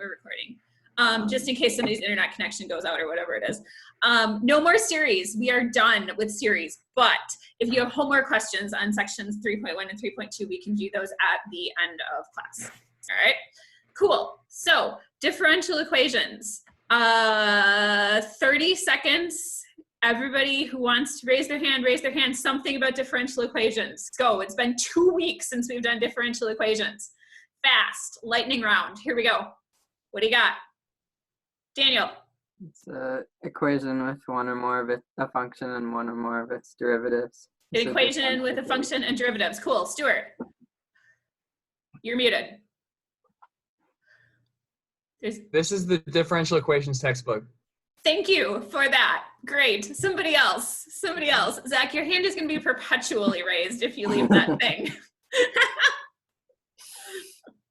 we're recording. Just in case somebody's internet connection goes out or whatever it is. No more series. We are done with series. But if you have homework questions on sections 3.1 and 3.2, we can do those at the end of class. All right, cool. So differential equations. 30 seconds. Everybody who wants to raise their hand, something about differential equations. Go. It's been 2 weeks since we've done differential equations. Fast, lightning round. Here we go. What do you got? Daniel. It's an equation with one or more of a function and one or more of its derivatives. An equation with a function and derivatives. Cool. Stuart. You're muted. This is the differential equations textbook. Thank you for that. Great. Somebody else. Somebody else. Zach, your hand is going to be perpetually raised if you leave that thing.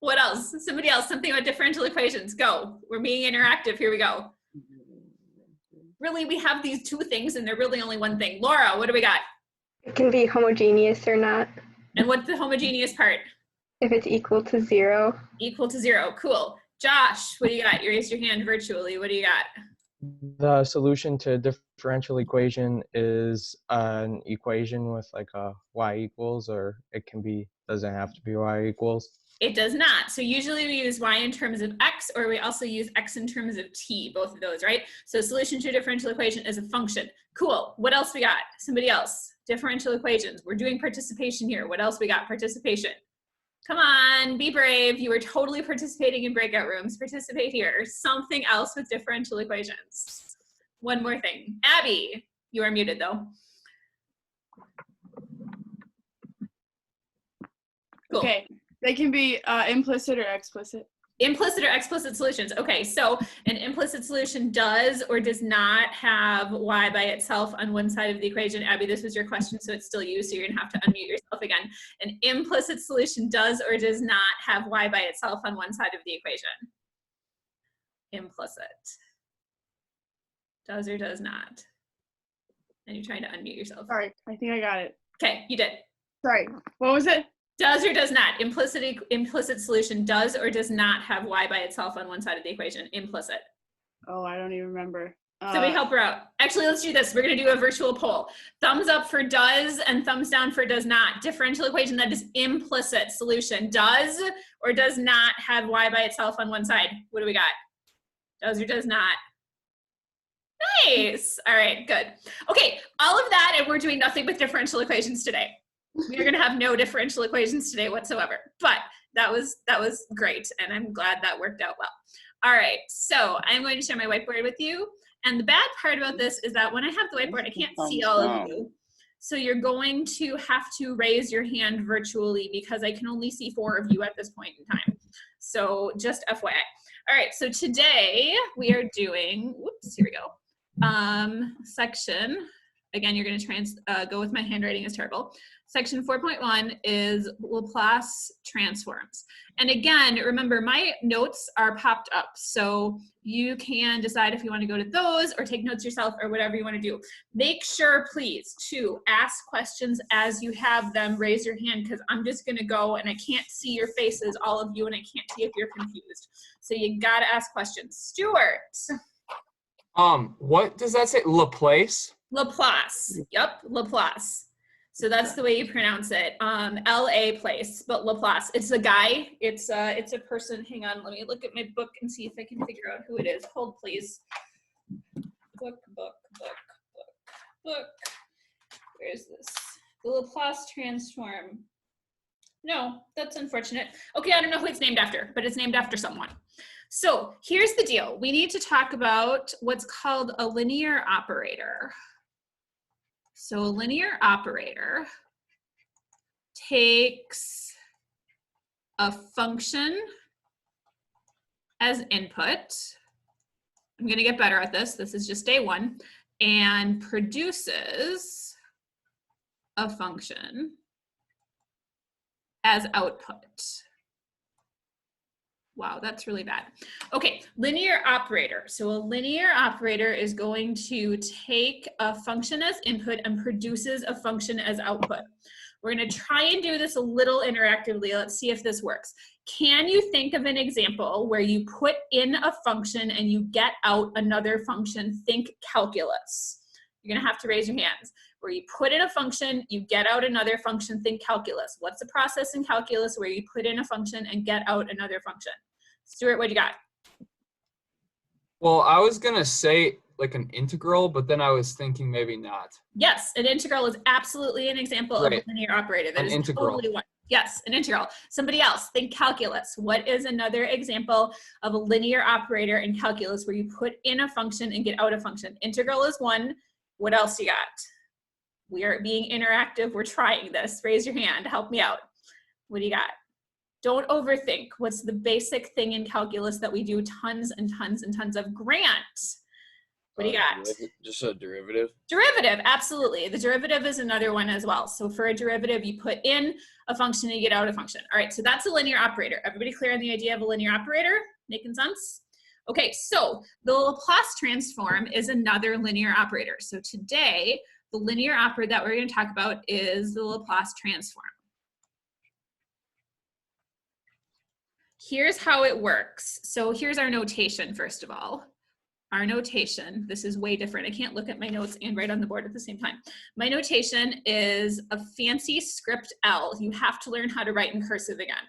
What else? Somebody else. Something about differential equations. Go. We're being interactive. Here we go. Really, we have these two things and they're really only one thing. Laura, what do we got? It can be homogeneous or not. And what's the homogeneous part? If it's equal to 0. Equal to 0. Cool. Josh, what do you got? You raised your hand virtually. What do you got? The solution to a differential equation is an equation with like a y equals, or it can be, doesn't have to be y equals. It does not. So usually we use y in terms of x, or we also use x in terms of t, both of those, right? So solution to a differential equation is a function. Cool. What else we got? Somebody else. Differential equations. We're doing participation here. What else we got? Participation. Come on, be brave. You are totally participating in breakout rooms. Participate here. Something else with differential equations. One more thing. Abby, you are muted though. Cool. Okay, they can be implicit or explicit. Implicit or explicit solutions. Okay, so an implicit solution does or does not have y by itself on one side of the equation. Abby, this was your question, so it's still you, so you're gonna have to unmute yourself again. An implicit solution does or does not have y by itself on one side of the equation. Implicit. Does or does not. And you're trying to unmute yourself. Sorry, I think I got it. Okay, you did. Sorry, what was it? Does or does not. Implicit solution does or does not have y by itself on one side of the equation. Implicit. Oh, I don't even remember. Somebody help her out. Actually, let's do this. We're going to do a virtual poll. Thumbs up for does and thumbs down for does not. Differential equation that is implicit solution. Does or does not have y by itself on one side. What do we got? Does or does not. Nice. All right, good. Okay, all of that, and we're doing nothing but differential equations today. We are going to have no differential equations today whatsoever, but that was great, and I'm glad that worked out well. All right, so I'm going to share my whiteboard with you, and the bad part about this is that when I have the whiteboard, I can't see all of you, so you're going to have to raise your hand virtually because I can only see 4 of you at this point in time. So just FYI. All right, so today we are doing, whoops, here we go, section, again, you're going to go with my handwriting is terrible. Section 4.1 is Laplace transforms. And again, remember my notes are popped up. So you can decide if you want to go to those or take notes yourself or whatever you want to do. Make sure, please, to ask questions as you have them. Raise your hand because I'm just going to go and I can't see your faces, all of you, and I can't see if you're confused. So you got to ask questions. Stuart. What does that say? Laplace? Laplace. Yep, Laplace. So that's the way you pronounce it. L-A place, but Laplace. It's a guy. It's a person. Hang on, let me look at my book and see if I can figure out who it is. Hold, please. Book. Where's this? The Laplace transform. No, that's unfortunate. Okay, I don't know who it's named after, but it's named after someone. So here's the deal. We need to talk about what's called a linear operator. So a linear operator takes a function as input. I'm going to get better at this. This is just day 1. And produces a function as output. Wow, that's really bad. Okay, linear operator. So a linear operator is going to take a function as input and produces a function as output. We're going to try and do this a little interactively. Let's see if this works. Can you think of an example where you put in a function and you get out another function? Think calculus. You're going to have to raise your hands. Where you put in a function, you get out another function, think calculus. What's the process in calculus where you put in a function and get out another function? Stuart, what do you got? Well, I was going to say like an integral, but then I was thinking maybe not. Yes, an integral is absolutely an example of a Right. linear operator. That An is integral. totally one. Yes, an integral. Somebody else, think calculus. What is another example of a linear operator in calculus where you put in a function and get out a function? Integral is one. What else you got? We are being interactive. We're trying this. Raise your hand. Help me out. What do you got? Don't overthink. What's the basic thing in calculus that we do tons and tons and tons of? Grant. What do you got? Just a derivative. Derivative, absolutely. The derivative is another one as well. So for a derivative, you put in a function and you get out a function. All right, so that's a linear operator. Everybody clear on the idea of a linear operator? Making sense? Okay, so the Laplace transform is another linear operator. So today, the linear operator that we're going to talk about is the Laplace transform. Here's how it works. So here's our notation, first of all. Our notation, this is way different. I can't look at my notes and write on the board at the same time. My notation is a fancy script L. You have to learn how to write in cursive again.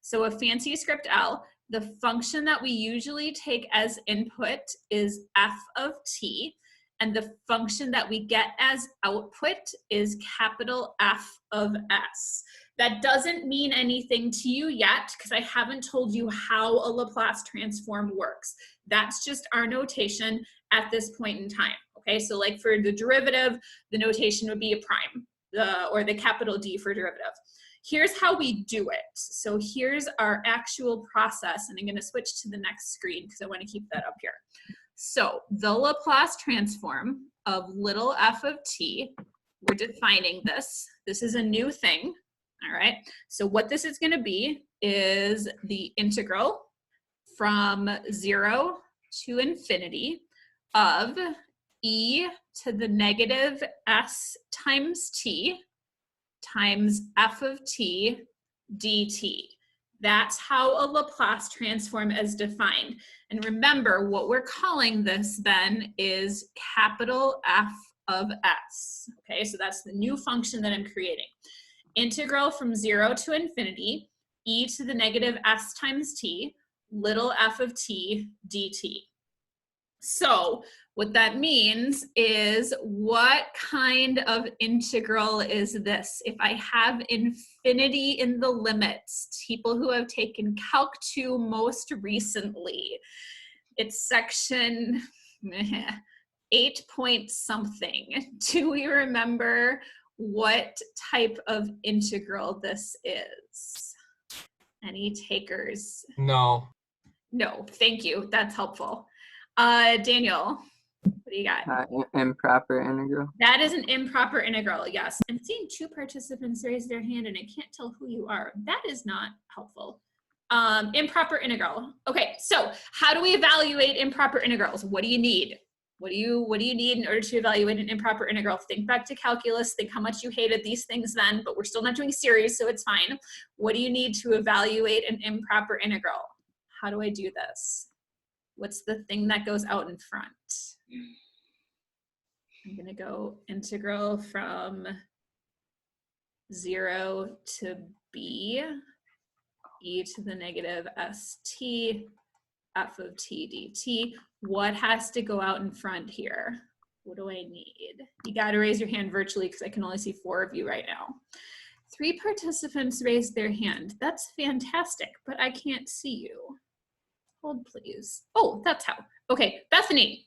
So a fancy script L, the function that we usually take as input is f of t, and the function that we get as output is capital F of s. That doesn't mean anything to you yet because I haven't told you how a Laplace transform works. That's just our notation at this point in time. Okay, so like for the derivative, the notation would be a prime, or the capital D for derivative. Here's how we do it. So here's our actual process, and I'm going to switch to the next screen because I want to keep that up here. So the Laplace transform of little f of t, we're defining this. This is a new thing. All right, so what this is going to be is the integral from 0 to infinity of e to the negative s times t times f of t dt. That's how a Laplace transform is defined. And remember, what we're calling this then is capital F of s. Okay, so that's the new function that I'm creating. Integral from 0 to infinity, e to the negative s times t, little f of t dt. So what that means is, what kind of integral is this? If I have infinity in the limits, people who have taken Calc 2 most recently, it's section 8 point something. Do we remember what type of integral this is? Any takers? No. No, thank you. That's helpful. Daniel, what do you got? Improper integral. That is an improper integral, yes. I'm seeing 2 participants raise their hand and I can't tell who you are. That is not helpful. Improper integral. Okay, so how do we evaluate improper integrals? What do you need? What do you need in order to evaluate an improper integral? Think back to calculus, think how much you hated these things then, but we're still not doing series, so it's fine. What do you need to evaluate an improper integral? How do I do this? What's the thing that goes out in front? I'm gonna go integral from 0 to b, e to the negative st, f of t dt. What has to go out in front here? What do I need? You gotta raise your hand virtually because I can only see 4 of you right now. 3 participants raised their hand. That's fantastic, but I can't see you. Hold please. Oh, that's how. Okay, Bethany.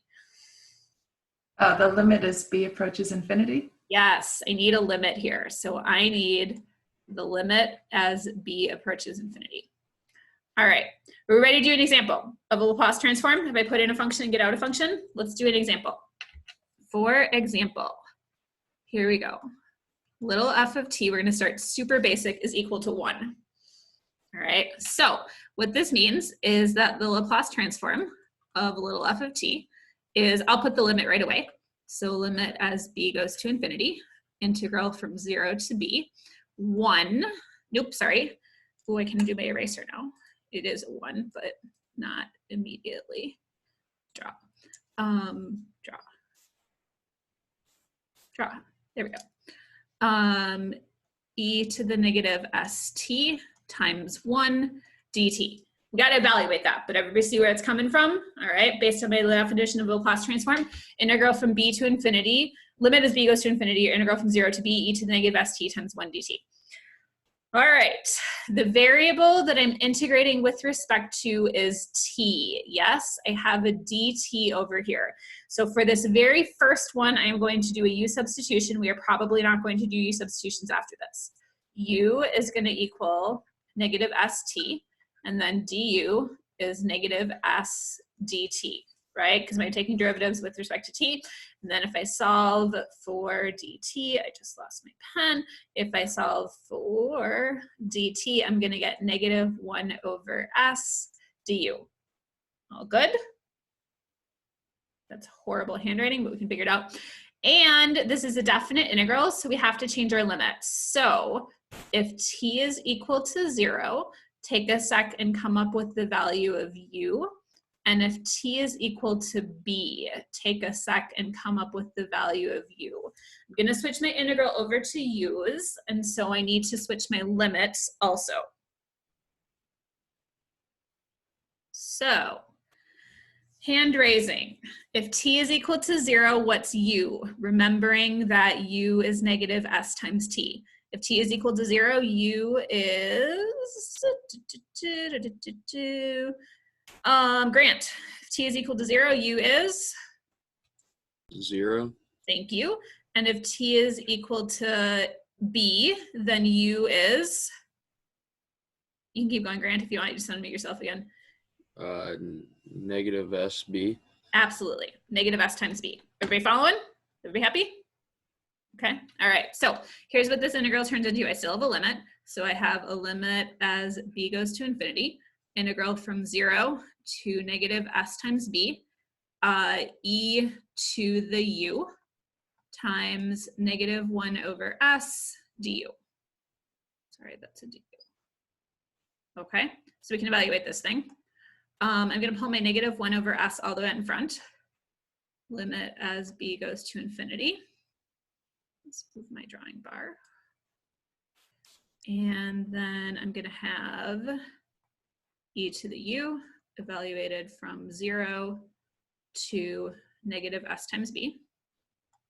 The limit as b approaches infinity. Yes, I need a limit here. So I need the limit as b approaches infinity. All right, we're ready to do an example of a Laplace transform. If I put in a function and get out a function, let's do an example. For example, here we go. Little f of t, we're gonna start super basic, is equal to 1. All right, so what this means is that the Laplace transform of little f of t is, I'll put the limit right away. So limit as b goes to infinity, integral from 0 to b. 1. Nope, sorry. Oh, I can do my eraser now. It is a 1, but not immediately. Draw. Draw. There we go. E to the negative st times 1 dt. We got to evaluate that, but everybody see where it's coming from? All right, based on my definition of Laplace transform, integral from b to infinity, limit as b goes to infinity, or integral from 0 to b, e to the negative st times 1 dt. All right, the variable that I'm integrating with respect to is t. Yes, I have a dt over here. So for this very first one, I'm going to do a u substitution. We are probably not going to do u substitutions after this. U is going to equal negative st, and then du is negative s dt, right? Because I'm taking derivatives with respect to t. And then if I solve for dt, I just lost my pen. If I solve for dt, I'm going to get negative 1 over s du. All good? That's horrible handwriting, but we can figure it out. And this is a definite integral, so we have to change our limits. So if t is equal to 0, take a sec and come up with the value of u. And if t is equal to b, take a sec and come up with the value of u. I'm going to switch my integral over to u's, and so I need to switch my limits also. So, hand raising. If t is equal to 0, what's u? Remembering that u is negative s times t. If t is equal to 0, u is Grant. If t is equal to 0, u is 0. Thank you. And if t is equal to b, then u is, you can keep going, Grant, if you want. You just unmute yourself again. Negative SB. Absolutely. Negative s times b. Everybody following? Everybody happy? Okay. All right. So here's what this integral turns into. I still have a limit. So I have a limit as b goes to infinity. Integral from 0 to negative s times b, e to the u times negative 1 over s du. Sorry, that's a du. Okay, so we can evaluate this thing. I'm going to pull my negative 1 over s all the way in front. Limit as b goes to infinity. Let's move my drawing bar. And then I'm going to have e to the u evaluated from 0 to negative s times b.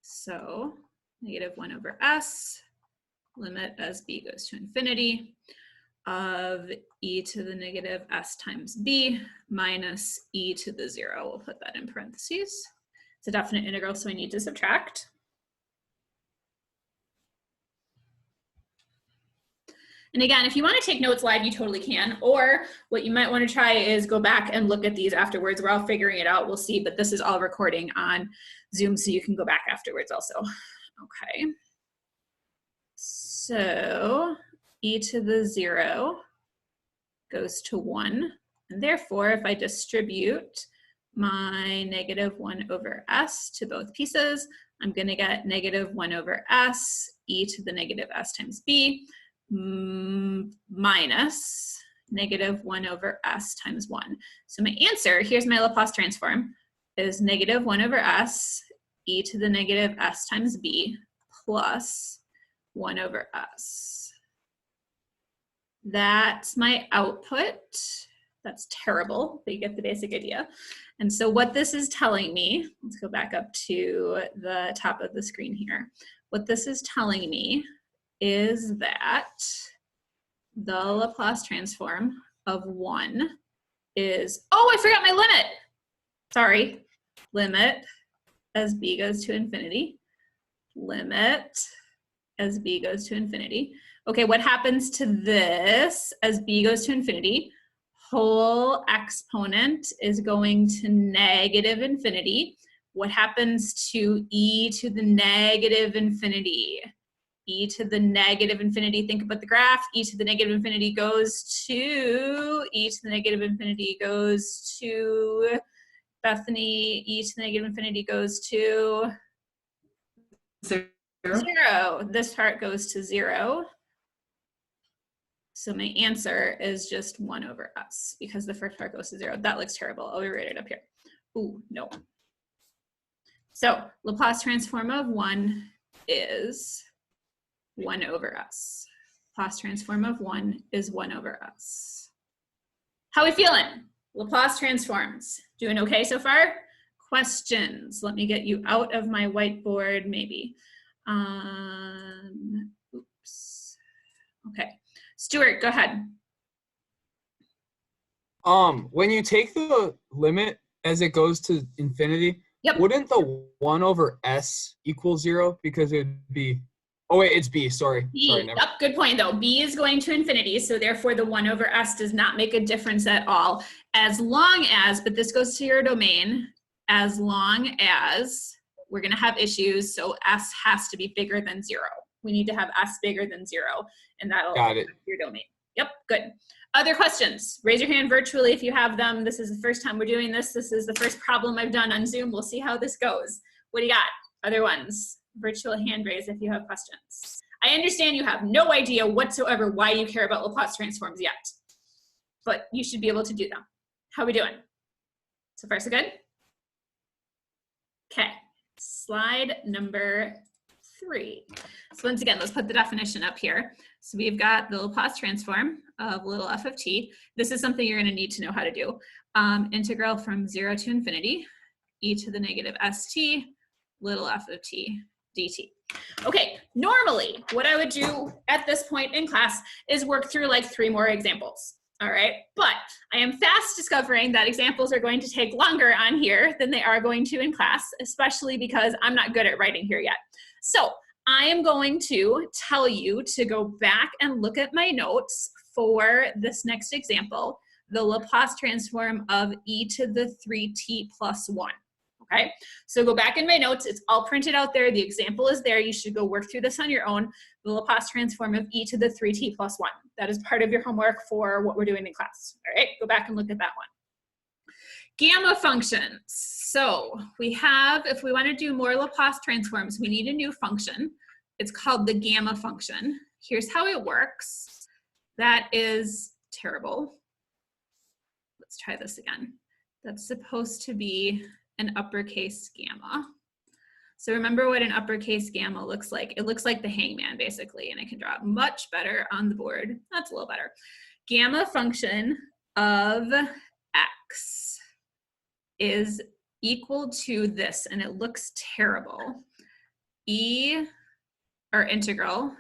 So negative 1 over s, limit as b goes to infinity, of e to the negative s times b minus e to the 0. We'll put that in parentheses. It's a definite integral, so I need to subtract. And again, if you want to take notes live, you totally can. Or what you might want to try is go back and look at these afterwards. We're all figuring it out. We'll see. But this is all recording on Zoom, so you can go back afterwards also. Okay. So e to the 0 goes to 1. And therefore, if I distribute my negative 1 over s to both pieces, I'm going to get negative 1 over s e to the negative s times b minus negative 1 over s times 1. So my answer, here's my Laplace transform, is negative 1 over s e to the negative s times b plus 1 over s. That's my output. That's terrible, but you get the basic idea. And so what this is telling me, let's go back up to the top of the screen here. What this is telling me is that the Laplace transform of 1 is, oh, I forgot my limit. Sorry, limit as b goes to infinity, limit as b goes to infinity. Okay, what happens to this as b goes to infinity? Whole exponent is going to negative infinity. What happens to e to the negative infinity? E to the negative infinity, think about the graph, e to the negative infinity goes to, e to the negative infinity goes to, Bethany, e to the negative infinity goes to 0. 0. This part goes to 0. So my answer is just 1 over s because the first part goes to 0. That looks terrible. I'll rewrite it up here. Ooh, no. So Laplace transform of 1 is 1 over s. Laplace transform of 1 is 1 over s. How we feeling? Laplace transforms. Doing okay so far? Questions? Let me get you out of my whiteboard, maybe. Oops. Okay. Stuart, go ahead. When you take the limit as it goes to infinity, Yep. wouldn't the 1 over s equal 0? Because it would be, oh wait, it's b, sorry. B. Sorry, never. Yep, good point though. B is going to infinity, so therefore the 1 over s does not make a difference at all. As long as, but this goes to your domain, as long as we're gonna have issues, so s has to be bigger than 0. We need to have s bigger than 0, and that'll Got it. affect your domain. Yep, good. Other questions? Raise your hand virtually if you have them. This is the first time we're doing this. This is the first problem I've done on Zoom. We'll see how this goes. What do you got? Other ones? Virtual hand raise if you have questions. I understand you have no idea whatsoever why you care about Laplace transforms yet, but you should be able to do them. How are we doing? So far, so good? Okay, slide number 3. So once again, let's put the definition up here. So we've got the Laplace transform of little f of t. This is something you're going to need to know how to do. Integral from 0 to infinity, e to the negative st, little f of t dt. Okay, normally what I would do at this point in class is work through like 3 more examples. All right, but I am fast discovering that examples are going to take longer on here than they are going to in class, especially because I'm not good at writing here yet. So I am going to tell you to go back and look at my notes for this next example, the Laplace transform of e to the 3t plus 1. Okay, so go back in my notes. It's all printed out there. The example is there. You should go work through this on your own. The Laplace transform of e to the 3t plus 1. That is part of your homework for what we're doing in class. All right, go back and look at that one. Gamma functions. So we have, if we want to do more Laplace transforms, we need a new function. It's called the gamma function. Here's how it works. That is terrible. Let's try this again. That's supposed to be an uppercase gamma. So remember what an uppercase gamma looks like. It looks like the hangman basically, and I can draw it much better on the board. That's a little better. Gamma function of x is equal to this, and it looks terrible. Integral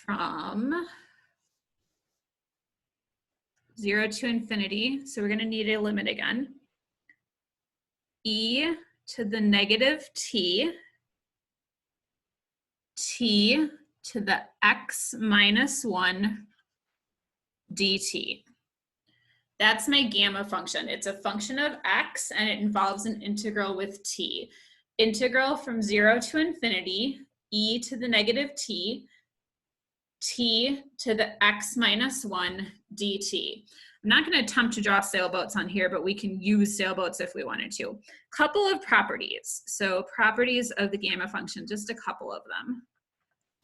from 0 to infinity, so we're going to need a limit again, e to the negative t, t to the x minus 1 dt. That's my gamma function. It's a function of x, and it involves an integral with t. Integral from 0 to infinity, e to the negative t, t to the x minus 1 dt. I'm not going to attempt to draw sailboats on here, but we can use sailboats if we wanted to. Couple of properties. So properties of the gamma function, just a couple of them.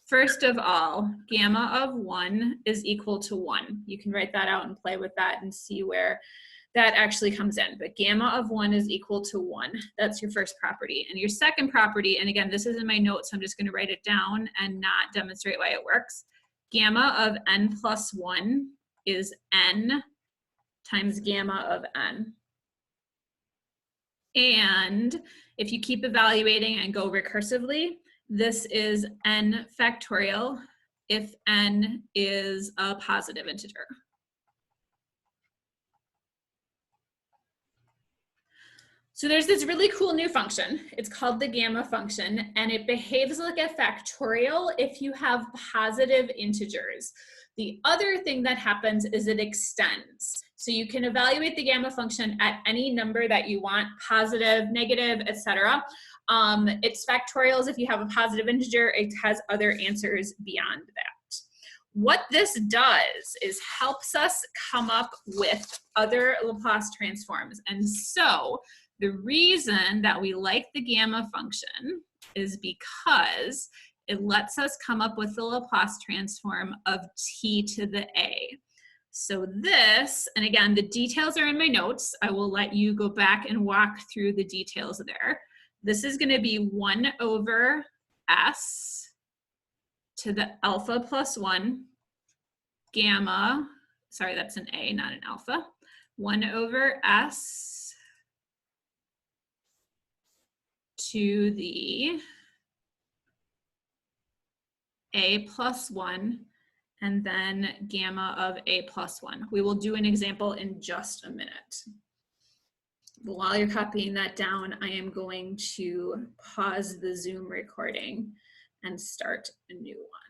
First of all, gamma of 1 is equal to 1. You can write that out and play with that and see where that actually comes in. But gamma of 1 is equal to 1. That's your first property. And your second property, and again, this is in my notes, so I'm just going to write it down and not demonstrate why it works. Gamma of n plus 1 is n times gamma of n. And if you keep evaluating and go recursively, this is n factorial if n is a positive integer. So there's this really cool new function. It's called the gamma function, and it behaves like a factorial if you have positive integers. The other thing that happens is it extends. So you can evaluate the gamma function at any number that you want, positive, negative, etc. It's factorials if you have a positive integer. It has other answers beyond that. What this does is helps us come up with other Laplace transforms. And so the reason that we like the gamma function is because it lets us come up with the Laplace transform of t to the a. So this, and again, the details are in my notes. I will let you go back and walk through the details there. This is going to be 1 over s to the alpha plus 1 gamma, sorry, that's an a, not an alpha, 1 over s to the a plus 1, and then gamma of a plus 1. We will do an example in just a minute. But while you're copying that down, I am going to pause the Zoom recording and start a new one.